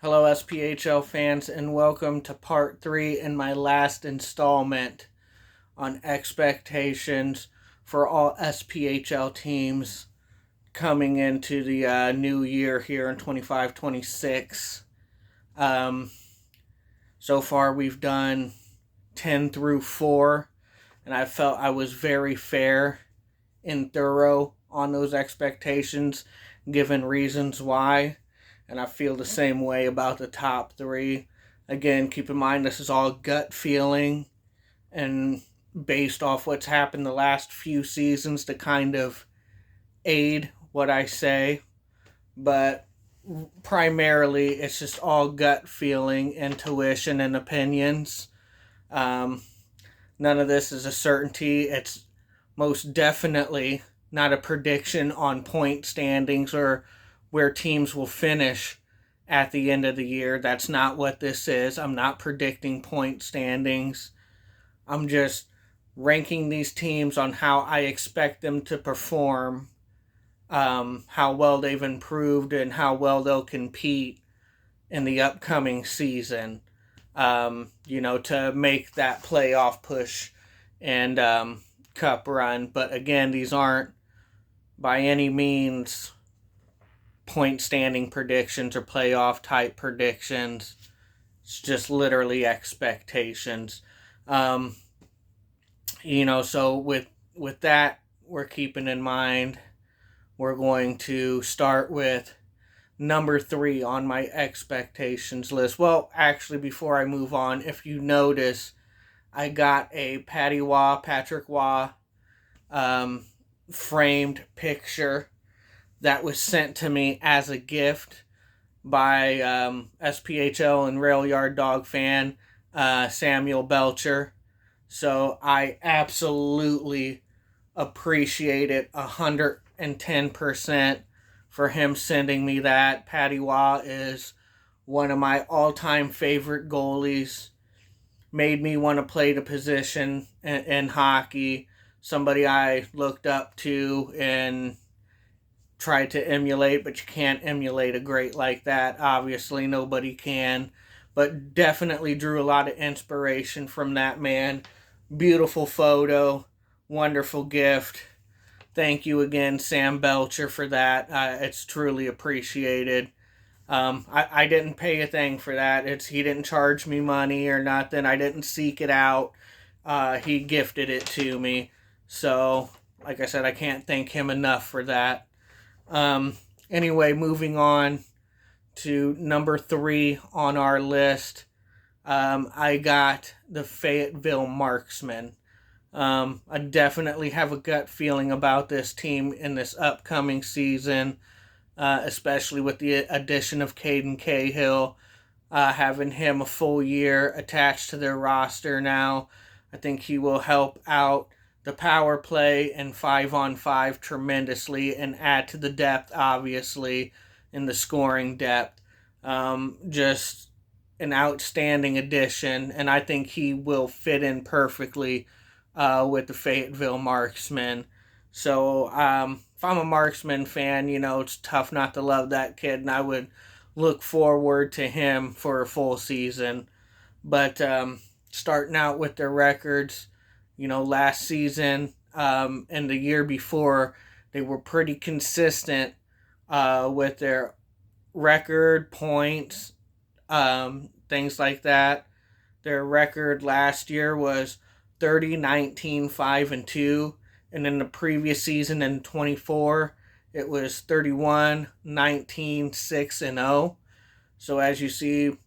Hello, SPHL fans, and welcome to part 3 in my last installment on expectations for all SPHL teams coming into the new year here in 25-26. Um, so far, we've done 10 through 4, and I felt I was very fair and thorough on those expectations, given reasons why. And I feel the same way about the top 3. Again, keep in mind this is all gut feeling and based off what's happened the last few seasons to kind of aid what I say. But primarily, it's just all gut feeling, intuition, and opinions. Um, None of this is a certainty. It's most definitely not a prediction on point standings or where teams will finish at the end of the year. That's not what this is. I'm not predicting point standings. I'm just ranking these teams on how I expect them to perform, how well they've improved, and how well they'll compete in the upcoming season, to make that playoff push and cup run. But again, these aren't by any means point standing predictions or playoff type predictions. It's just literally expectations. Um, so with that we're keeping in mind, we're going to start with number 3 on my expectations list. Well, actually, before I move on, if you notice, I got a Patrick Waugh framed picture that was sent to me as a gift by SPHL and Rail Yard Dog fan Samuel Belcher. So I absolutely appreciate it 110% for him sending me that. Patty Waugh is one of my all-time favorite goalies. Made me want to play the position in hockey. Somebody I looked up to and tried to emulate, but you can't emulate a great like that. Obviously, nobody can. But definitely drew a lot of inspiration from that man. Beautiful photo. Wonderful gift. Thank you again, Sam Belcher, for that. It's truly appreciated. I didn't pay a thing for that. He didn't charge me money or nothing. I didn't seek it out. He gifted it to me. So, like I said, I can't thank him enough for that. Anyway, moving on to number 3 on our list. I got the Fayetteville Marksmen. I definitely have a gut feeling about this team in this upcoming season, especially with the addition of Caden Cahill, having him a full year attached to their roster now. I think he will help out the power play and 5-on-5 tremendously and add to the depth, obviously, in the scoring depth. Just an outstanding addition, and I think he will fit in perfectly with the Fayetteville Marksmen. So if I'm a Marksman fan, it's tough not to love that kid, and I would look forward to him for a full season. But starting out with their records, last season and the year before, they were pretty consistent with their record, points, things like that. Their record last year was 30, 19, 5, and 2. And in the previous season in 24, it was 31, 19, 6, and 0. So as you see,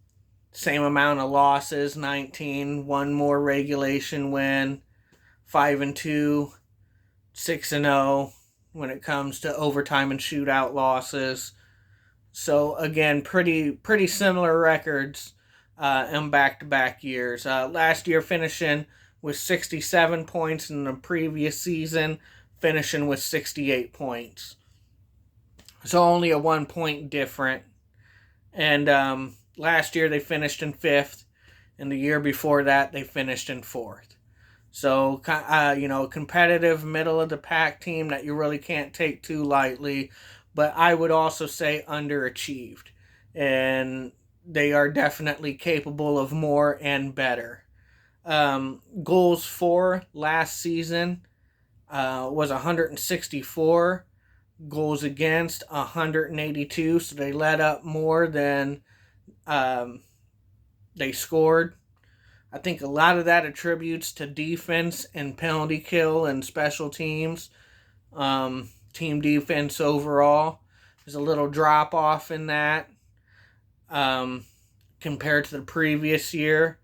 same amount of losses, 19, one more regulation win, 5 and 2, 6 and 0 when it comes to overtime and shootout losses. So again, pretty similar records in back-to-back years. Last year finishing with 67 points, in the previous season finishing with 68 points. So only a 1 point different. And last year they finished in 5th, and the year before that they finished in 4th. So, competitive middle-of-the-pack team that you really can't take too lightly, but I would also say underachieved. And they are definitely capable of more and better. Goals for last season was 164. Goals against 182. So they let up more than um, they scored. I think a lot of that attributes to defense and penalty kill and special teams. Team defense overall. There's a little drop off in that um, compared to the previous year.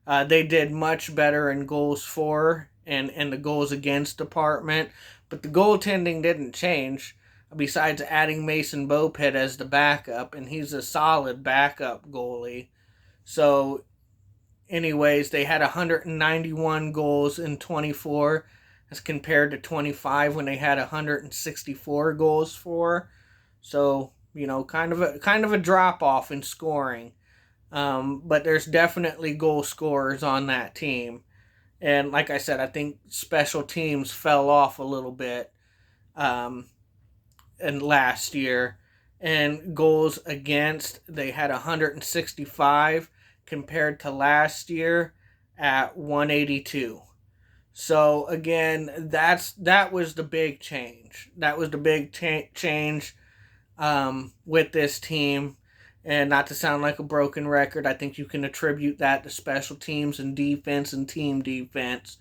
They did much better in goals for and the goals against department, but the goaltending didn't change. Besides adding Mason Bopit as the backup, and he's a solid backup goalie. So, anyways, they had 191 goals in 24 as compared to 25 when they had 164 goals for. So, kind of a drop off in scoring. But there's definitely goal scorers on that team. And like I said, I think special teams fell off a little bit in last year. And goals against, they had 165 compared to last year at 182. So again, that was the big change. That was the big change with this team. And not to sound like a broken record, I think you can attribute that to special teams and defense and team defense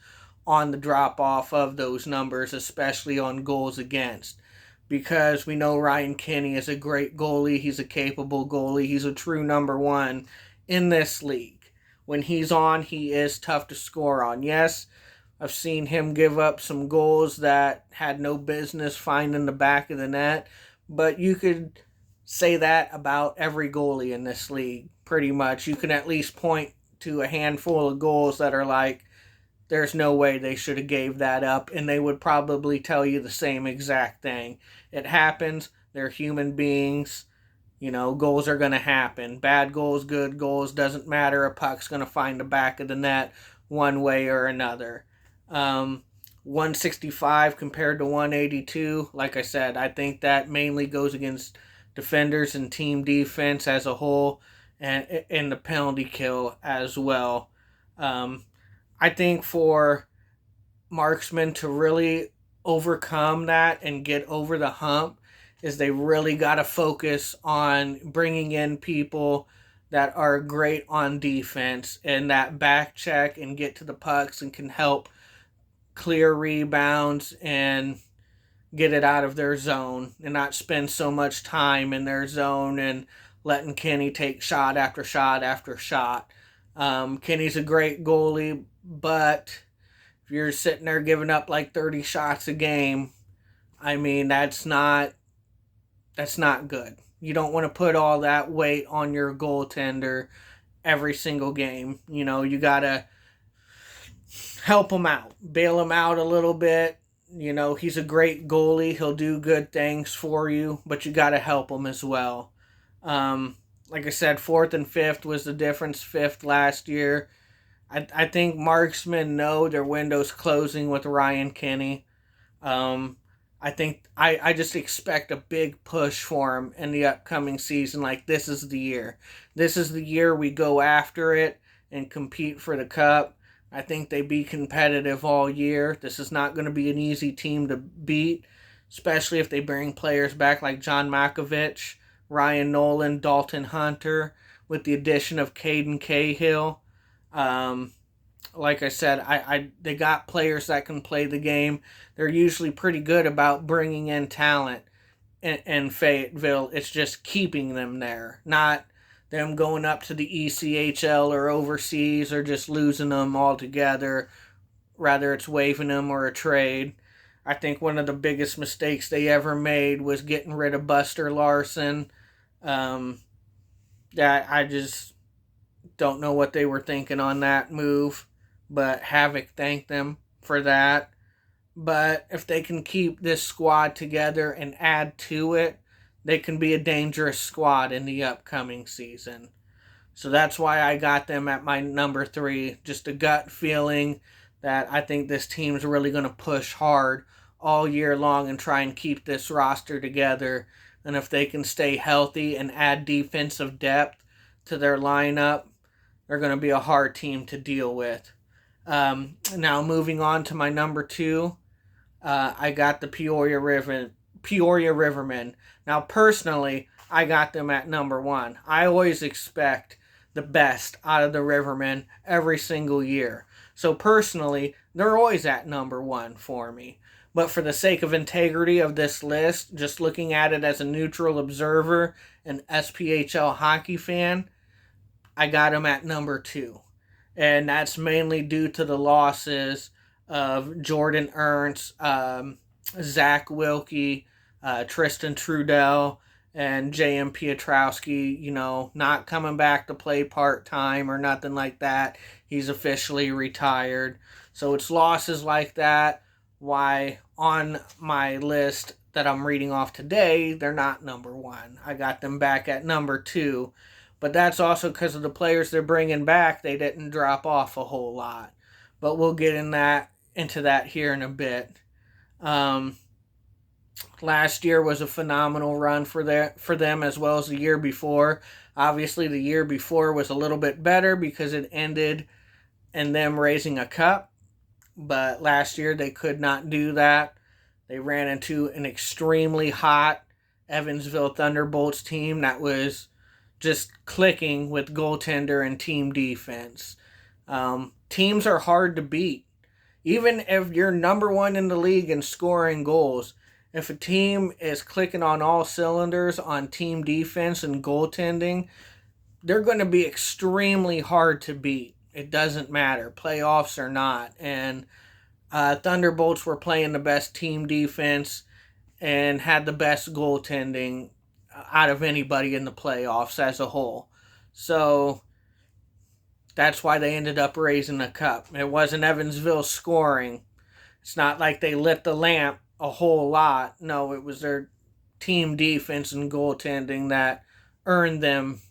on the drop off of those numbers, especially on goals against. Because we know Ryan Kinney is a great goalie. He's a capable goalie. He's a true number one in this league. When he's on, he is tough to score on. Yes, I've seen him give up some goals that had no business finding the back of the net, but you could say that about every goalie in this league, pretty much. You can at least point to a handful of goals that are like, there's no way they should have gave that up, and they would probably tell you the same exact thing. It happens. They're human beings. Goals are going to happen. Bad goals, good goals, doesn't matter. A puck's going to find the back of the net one way or another. 165 compared to 182. Like I said, I think that mainly goes against defenders and team defense as a whole, and in the penalty kill as well. I think for marksmen to really overcome that and get over the hump is they really got to focus on bringing in people that are great on defense and that back check and get to the pucks and can help clear rebounds and get it out of their zone and not spend so much time in their zone and letting Kenny take shot after shot after shot. Kenny's a great goalie, but if you're sitting there giving up like 30 shots a game, I mean, that's not good. You don't want to put all that weight on your goaltender every single game. You got to help him out, bail him out a little bit. He's a great goalie. He'll do good things for you, but you got to help him as well. Like I said, fourth and fifth was the difference. Fifth last year. I think marksmen know their window's closing with Ryan Kinney. I think I just expect a big push for him in the upcoming season. Like, this is the year. This is the year we go after it and compete for the cup. I think they be competitive all year. This is not going to be an easy team to beat, especially if they bring players back like John Malkovich, Ryan Nolan, Dalton Hunter, with the addition of Caden Cahill. Like I said, they got players that can play the game. They're usually pretty good about bringing in talent in Fayetteville. It's just keeping them there, not them going up to the ECHL or overseas or just losing them altogether. Rather, it's waiving them or a trade. I think one of the biggest mistakes they ever made was getting rid of Buster Larson. I just don't know what they were thinking on that move, but Havoc thanked them for that. But if they can keep this squad together and add to it, they can be a dangerous squad in the upcoming season. So that's why I got them at my number 3. Just a gut feeling that I think this team's really going to push hard all year long and try and keep this roster together. And if they can stay healthy and add defensive depth, to their lineup, they're going to be a hard team to deal with. Now moving on to my number 2, I got the Peoria Rivermen. Now personally, I got them at number 1. I always expect the best out of the Rivermen every single year. So personally, they're always at number 1 for me. But for the sake of integrity of this list, just looking at it as a neutral observer and SPHL hockey fan, I got them at number 2. And that's mainly due to the losses of Jordan Ernst, Zach Wilkie, Tristan Trudell, and J.M. Piotrowski, not coming back to play part-time or nothing like that. He's officially retired. So it's losses like that why on my list that I'm reading off today, they're not number 1. I got them back at number 2. But that's also because of the players they're bringing back. They didn't drop off a whole lot. But we'll get into that here in a bit. Last year was a phenomenal run for them as well as the year before. Obviously, the year before was a little bit better because it ended in them raising a cup. But last year they could not do that. They ran into an extremely hot Evansville Thunderbolts team that was just clicking with goaltender and team defense. Teams are hard to beat. Even if you're number 1 in the league in scoring goals, if a team is clicking on all cylinders on team defense and goaltending, they're going to be extremely hard to beat. It doesn't matter, playoffs or not. And Thunderbolts were playing the best team defense and had the best goaltending out of anybody in the playoffs as a whole. So that's why they ended up raising the cup. It wasn't Evansville scoring. It's not like they lit the lamp a whole lot. No, it was their team defense and goaltending that earned them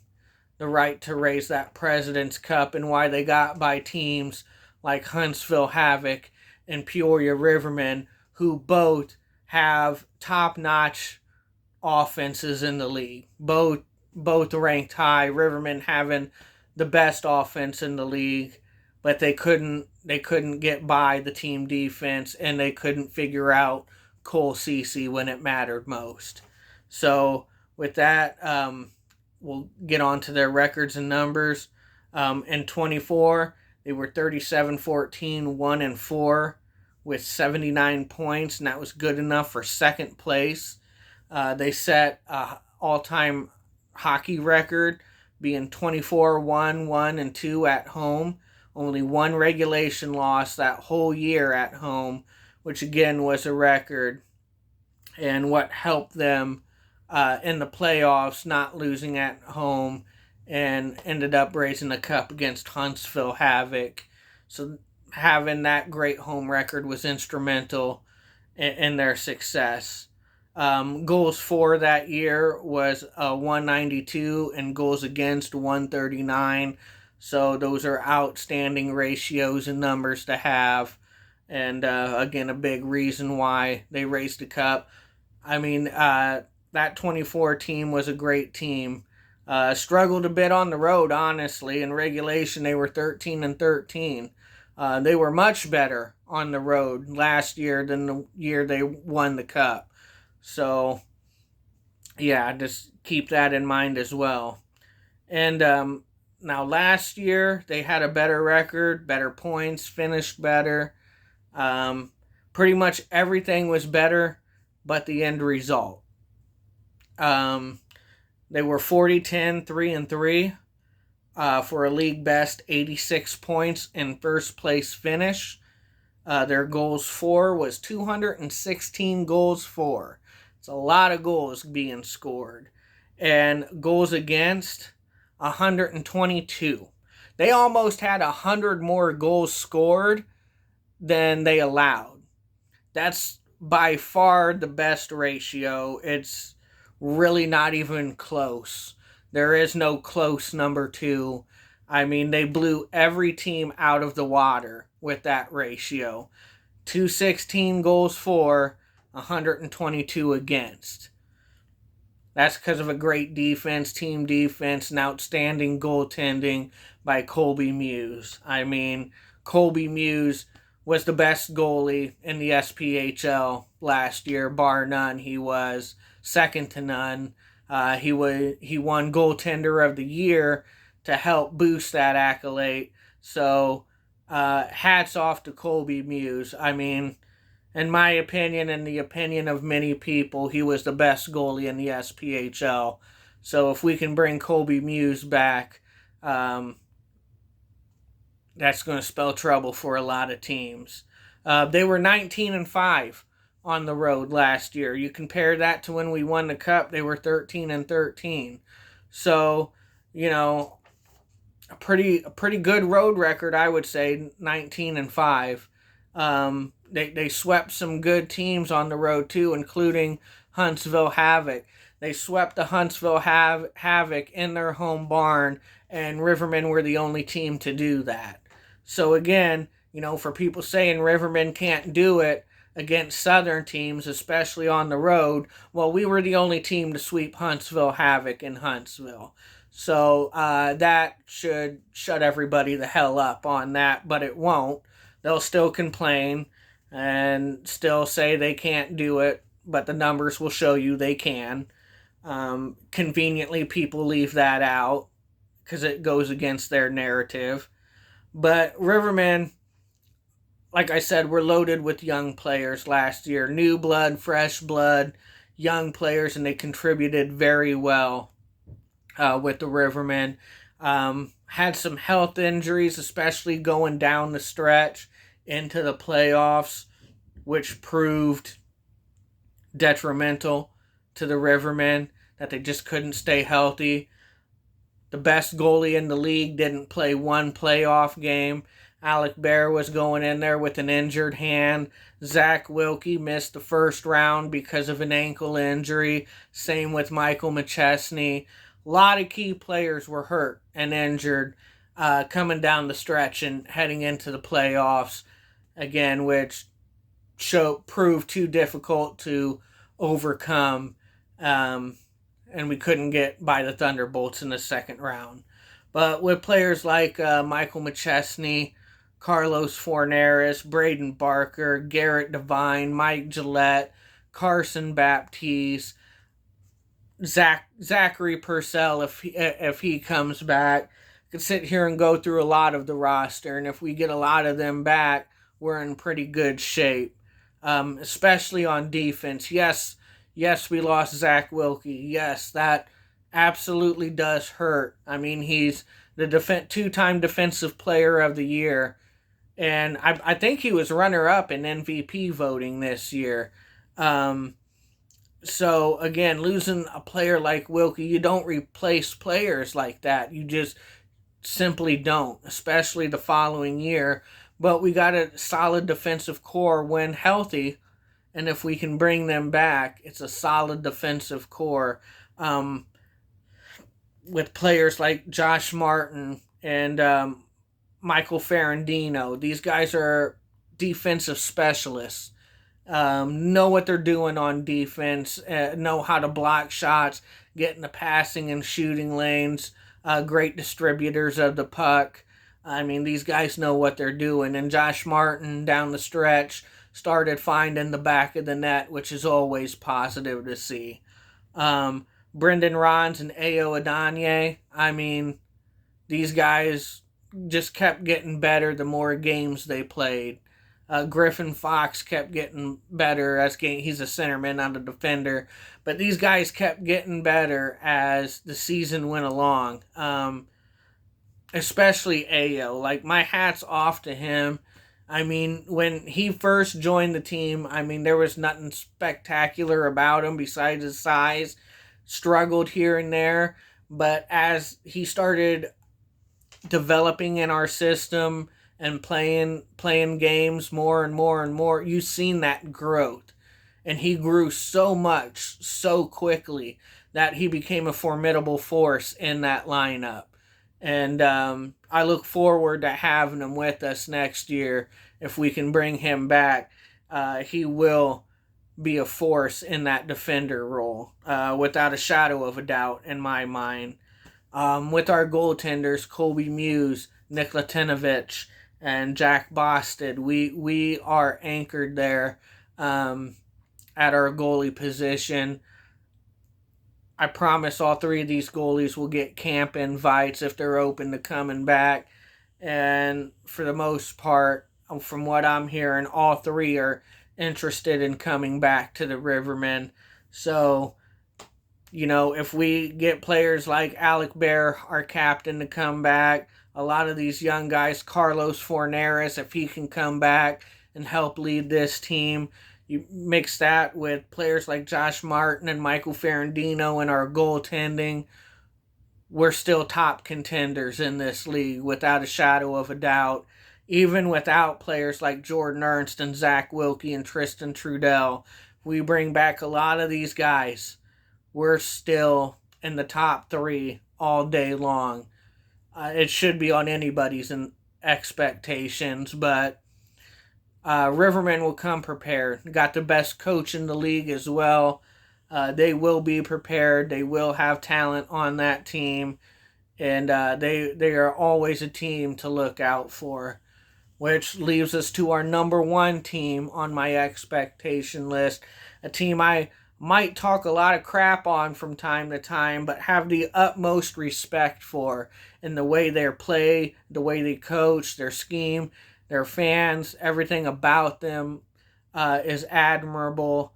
the right to raise that President's Cup, and why they got by teams like Huntsville Havoc and Peoria Rivermen, who both have top-notch offenses in the league. Both ranked high. Rivermen having the best offense in the league, but they couldn't get by the team defense, and they couldn't figure out Cole Cece when it mattered most. So with that, we'll get on to their records and numbers. In 24, they were 37-14, 1-4 with 79 points, and that was good enough for second place. They set an all-time hockey record, being 24-1, 1-2 at home. Only one regulation loss that whole year at home, which again was a record, and what helped them in the playoffs, not losing at home, and ended up raising the cup against Huntsville Havoc. So having that great home record was instrumental in their success. Goals for that year was 192 and goals against 139. So those are outstanding ratios and numbers to have. And again, a big reason why they raised the cup. I mean, that 24 team was a great team. Struggled a bit on the road, honestly. In regulation, they were 13-13. They were much better on the road last year than the year they won the cup. So, yeah, just keep that in mind as well. And now last year, they had a better record, better points, finished better. Pretty much everything was better but the end result. They were 40-10, 3-3 for a league best 86 points in first place finish. Their goals for was 216 goals for. It's a lot of goals being scored. And goals against, 122. They almost had 100 more goals scored than they allowed. That's by far the best ratio. It's really not even close. There is no close number 2. I mean, they blew every team out of the water with that ratio. 216 goals for, 122 against. That's because of a great defense, team defense, and outstanding goaltending by Colby Muse. I mean, Colby Muse was the best goalie in the SPHL last year, bar none. He was second to none. He won goaltender of the year to help boost that accolade. So, hats off to Colby Muse. I mean, in my opinion and the opinion of many people, he was the best goalie in the SPHL. So if we can bring Colby Muse back, that's going to spell trouble for a lot of teams. They were 19-5 on the road last year. You compare that to when we won the cup, they were 13-13. So, you know, a pretty good road record, I would say, 19-5. They swept some good teams on the road too, including Huntsville Havoc. They swept the Huntsville Havoc in their home barn, and Rivermen were the only team to do that. So again, you know, for people saying Rivermen can't do it against Southern teams, especially on the road, well, we were the only team to sweep Huntsville Havoc in Huntsville. So that should shut everybody the hell up on that, but it won't. They'll still complain and still say they can't do it, but the numbers will show you they can. Conveniently, people leave that out because it goes against their narrative. But Rivermen, like I said, were loaded with young players last year. New blood, fresh blood, young players, and they contributed very well with the Rivermen. Had some health injuries, especially going down the stretch into the playoffs, which proved detrimental to the Rivermen, that they just couldn't stay healthy. The best goalie in the league didn't play one playoff game. Alec Bear was going in there with an injured hand. Zach Wilkie missed the first round because of an ankle injury. Same with Michael McChesney. A lot of key players were hurt and injured coming down the stretch and heading into the playoffs again, which proved too difficult to overcome, and we couldn't get by the Thunderbolts in the second round. But with players like Michael McChesney, Carlos Forneris, Braden Barker, Garrett Devine, Mike Gillette, Carson Baptiste, Zachary Purcell, if he comes back, could sit here and go through a lot of the roster, and if we get a lot of them back, we're in pretty good shape, especially on defense. Yes, we lost Zach Wilkie. Yes, that absolutely does hurt. I mean, he's the two-time Defensive Player of the Year, and I think he was runner-up in MVP voting this year. So, again, losing a player like Wilkie, you don't replace players like that. You just simply don't, especially the following year. But we got a solid defensive core when healthy, and if we can bring them back, it's a solid defensive core with players like Josh Martin and Michael Ferrandino. These guys are defensive specialists. Know what they're doing on defense, know how to block shots, get in the passing and shooting lanes, great distributors of the puck. I mean, these guys know what they're doing. And Josh Martin, down the stretch, started finding the back of the net, which is always positive to see. Brendan Rons and Ayo Adanye, I mean, these guys just kept getting better the more games they played. Griffin Fox kept getting better he's a centerman, not a defender. But these guys kept getting better as the season went along. Especially Ayo. Like, my hat's off to him. I mean, when he first joined the team, I mean, there was nothing spectacular about him besides his size. Struggled here and there. But as he started developing in our system and playing games more and more and more, you've seen that growth. And he grew so much, so quickly, that he became a formidable force in that lineup. And I look forward to having him with us next year. If we can bring him back, he will be a force in that defender role, without a shadow of a doubt in my mind. With our goaltenders, Colby Muse, Nick Latinovich, and Jack Bosted, we are anchored there at our goalie position. I promise all three of these goalies will get camp invites if they're open to coming back. And for the most part, from what I'm hearing, all three are interested in coming back to the Rivermen. So, if we get players like Alec Bear, our captain, to come back, a lot of these young guys, Carlos Forneris, if he can come back and help lead this team, you mix that with players like Josh Martin and Michael Ferrandino in our goaltending, we're still top contenders in this league without a shadow of a doubt. Even without players like Jordan Ernst and Zach Wilkie and Tristan Trudell, we bring back a lot of these guys, we're still in the top three all day long. It should be on anybody's expectations, but Rivermen will come prepared. Got the best coach in the league as well. They will be prepared. They will have talent on that team, and they are always a team to look out for. Which leaves us to our number one team on my expectation list, a team I might talk a lot of crap on from time to time, but have the utmost respect for in the way they play, the way they coach, their scheme, their fans, everything about them is admirable,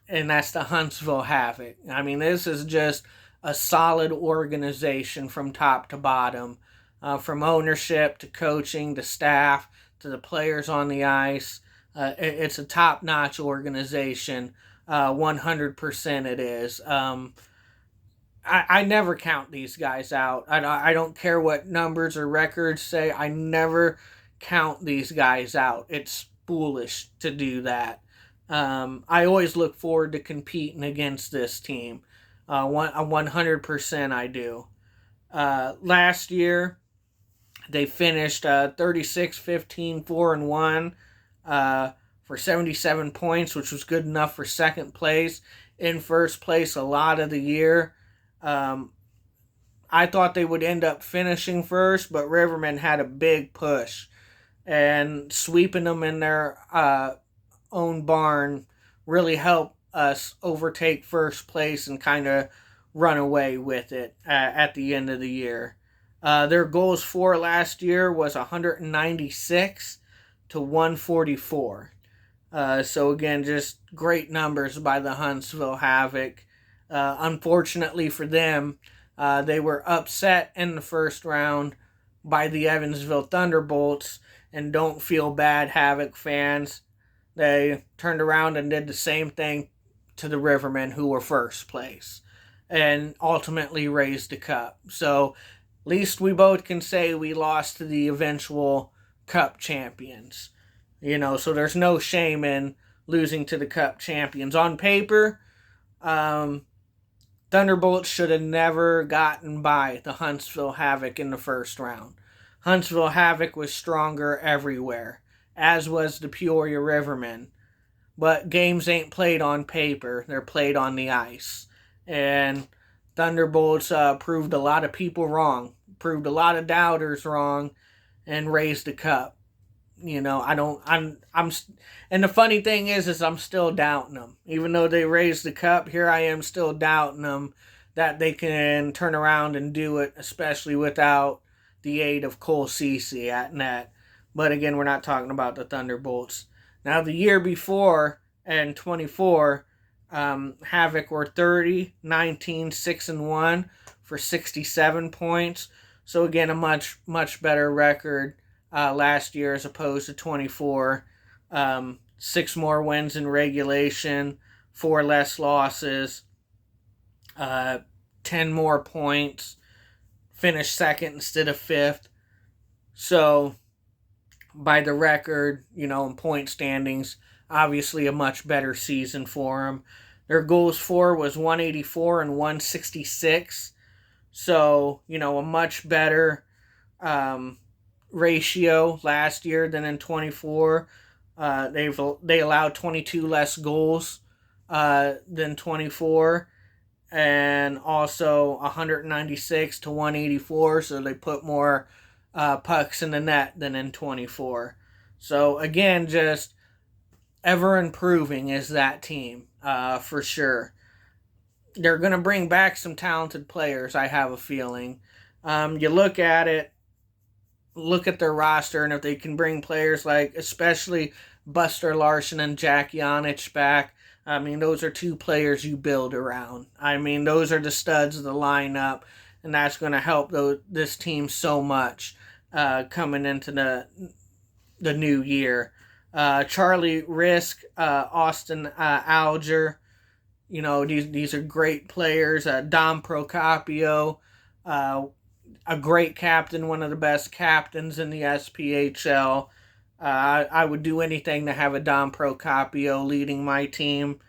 and that's the Huntsville Havoc. I mean, this is just a solid organization from top to bottom, from ownership to coaching to staff to the players on the ice. It's a top-notch organization. 100% it is. I never count these guys out. I don't care what numbers or records say. I never count these guys out. It's foolish to do that. I always look forward to competing against this team. 100% I do. Last year, they finished 36, 15, 4, and 1 for 77 points, which was good enough for second place. In first place a lot of the year. I thought they would end up finishing first, but Rivermen had a big push, and sweeping them in their own barn really helped us overtake first place and kind of run away with it at the end of the year. Their goals for last year was 196 to 144. So again, just great numbers by the Huntsville Havoc. Unfortunately for them, they were upset in the first round by the Evansville Thunderbolts, and don't feel bad, Havoc fans. They turned around and did the same thing to the Rivermen, who were first place, and ultimately raised the cup. So at least we both can say we lost to the eventual cup champions. So there's no shame in losing to the cup champions. On paper, Thunderbolts should have never gotten by the Huntsville Havoc in the first round. Huntsville Havoc was stronger everywhere, as was the Peoria Rivermen. But games ain't played on paper, they're played on the ice. And Thunderbolts proved a lot of people wrong, proved a lot of doubters wrong, and raised the cup. And the funny thing is I'm still doubting them. Even though they raised the cup, here I am still doubting them that they can turn around and do it, especially without the aid of Cole Cece at net. But again, we're not talking about the Thunderbolts. Now, the year before, in 24, Havoc were 30, 19, 6, and 1 for 67 points. So again, a much, much better record last year as opposed to 24. 6 more wins in regulation, 4 less losses, 10 more points, finished second instead of fifth. So by the record, in point standings, obviously a much better season for them. Their goals for was 184 and 166. So, a much better ratio last year than in 24. They allowed 22 less goals than 24, and also 196 to 184. So they put more pucks in the net than in 24. So again, just ever improving is that team for sure. They're going to bring back some talented players, I have a feeling. You look at their roster, and if they can bring players like, especially Buster Larson and Jack Janich back, I mean, those are two players you build around. I mean, those are the studs of the lineup, and that's going to help this team so much coming into the new year. Charlie Risk, Austin Alger, these are great players. Dom Procopio, a great captain, one of the best captains in the SPHL. I would do anything to have a Dom Procopio leading my team.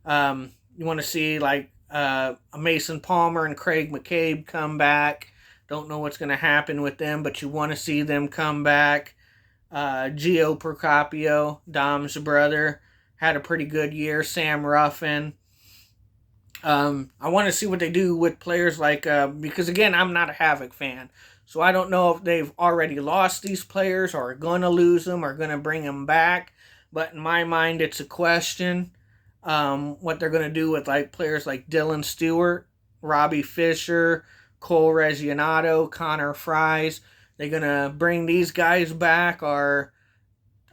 You want to see like a Mason Palmer and Craig McCabe come back. Don't know what's going to happen with them, but you want to see them come back. Gio Procopio, Dom's brother, had a pretty good year. Sam Ruffin. I want to see what they do with players like, because again, I'm not a Havoc fan. So I don't know if they've already lost these players or are going to lose them or going to bring them back. But in my mind, it's a question. What they're going to do with like players like Dylan Stewart, Robbie Fisher, Cole Reginato, Connor Fries. They going to bring these guys back, or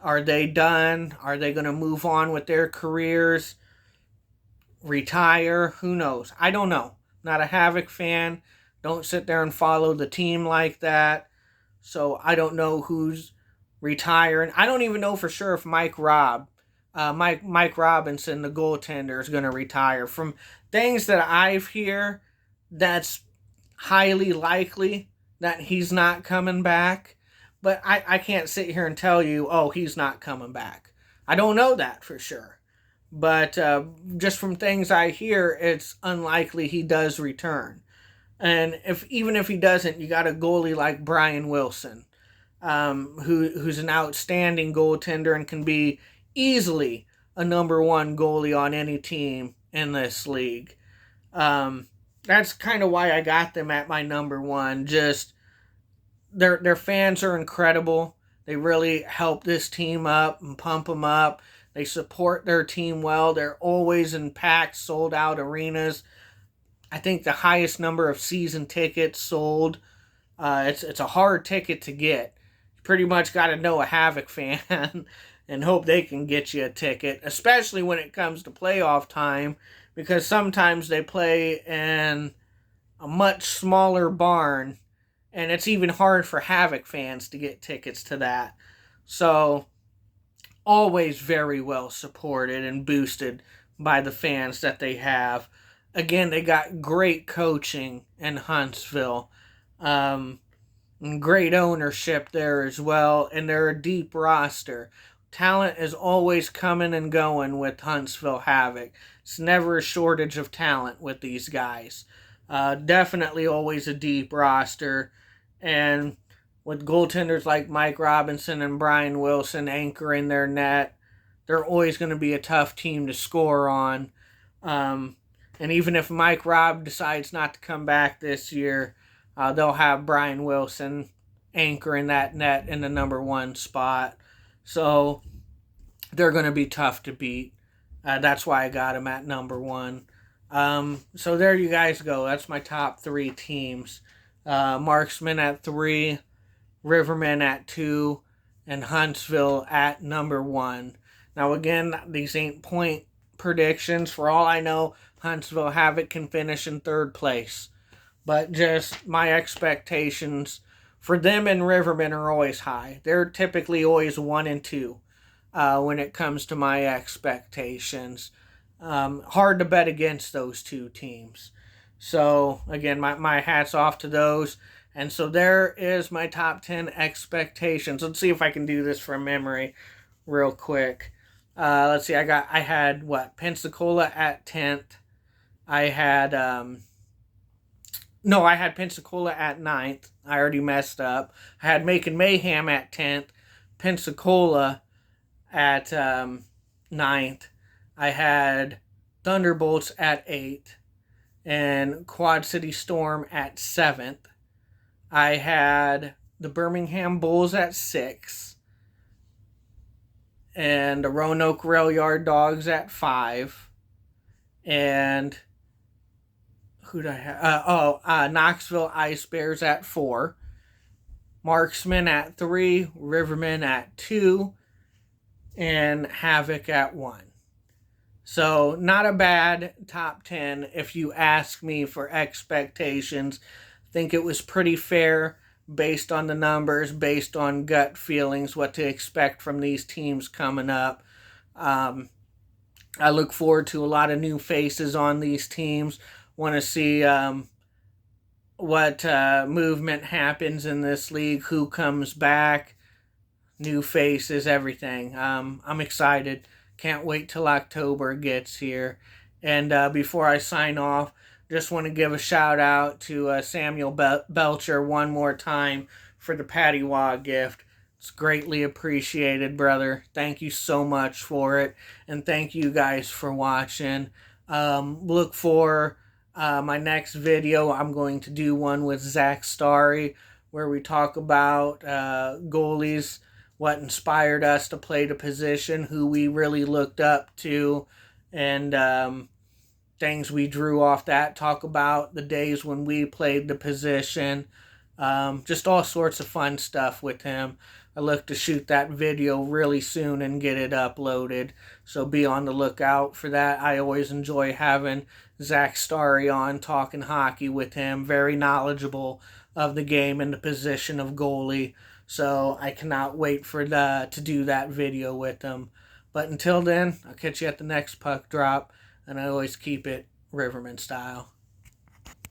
are they done? Are they going to move on with their careers? Retire? Who knows? I don't know. Not a Havoc fan. Don't sit there and follow the team like that. So I don't know who's retiring. I don't even know for sure if Mike Robinson, the goaltender, is going to retire. From things that I've heard, that's highly likely that he's not coming back. But I can't sit here and tell you, oh, he's not coming back. I don't know that for sure. But just from things I hear, it's unlikely he does return. And even if he doesn't, you got a goalie like Brian Wilson, who's an outstanding goaltender and can be easily a number one goalie on any team in this league. That's kind of why I got them at my number one. Just their fans are incredible. They really help this team up and pump them up. They support their team well. They're always in packed, sold out arenas. I think the highest number of season tickets sold. It's a hard ticket to get. You pretty much got to know a Havoc fan and hope they can get you a ticket, especially when it comes to playoff time, because sometimes they play in a much smaller barn, and it's even hard for Havoc fans to get tickets to that. So always very well supported and boosted by the fans that they have. Again, they got great coaching in Huntsville, and great ownership there as well, and they're a deep roster. Talent is always coming and going with Huntsville Havoc. It's never a shortage of talent with these guys. Definitely always a deep roster, and with goaltenders like Mike Robinson and Brian Wilson anchoring their net, they're always going to be a tough team to score on. And even if Mike Robb decides not to come back this year, they'll have Brian Wilson anchoring that net in the number one spot. So they're going to be tough to beat. That's why I got them at number one. So there you guys go. That's my top three teams. Marksman at 3, Rivermen at 2, and Huntsville at number 1. Now again, these ain't point predictions. For all I know, Huntsville Havoc can finish in 3rd place. But just my expectations for them and Rivermen are always high. They're typically always 1 and 2 when it comes to my expectations. Hard to bet against those two teams. So again, my hat's off to those. And so there is my top 10 expectations. Let's see if I can do this from memory real quick. Let's see, I had Pensacola at 10th. I had Pensacola at 9th. I already messed up. I had Macon Mayhem at 10th. Pensacola at ninth. I had Thunderbolts at 8th and Quad City Storm at 7th. I had the Birmingham Bulls at 6th and the Roanoke Rail Yard Dogs at 5. And who did I have? Knoxville Ice Bears at 4. Marksman at 3. Rivermen at 2. And Havoc at 1. So not a bad top 10 if you ask me for expectations. I think it was pretty fair based on the numbers, based on gut feelings, what to expect from these teams coming up. I look forward to a lot of new faces on these teams. Want to see what movement happens in this league, who comes back, new faces, everything. I'm excited. Can't wait till October gets here. And before I sign off, just want to give a shout out to Samuel Belcher one more time for the Patty Wah gift. It's greatly appreciated, brother. Thank you so much for it. And thank you guys for watching. Look for my next video. I'm going to do one with Zach Starry where we talk about goalies, what inspired us to play the position, who we really looked up to, and things we drew off that. Talk about the days when we played the position. Just all sorts of fun stuff with him. I look to shoot that video really soon and get it uploaded, so be on the lookout for that. I always enjoy having Zach Starry on, talking hockey with him. Very knowledgeable of the game and the position of goalie. So I cannot wait to do that video with him. But until then, I'll catch you at the next puck drop, and I always keep it Riverman style.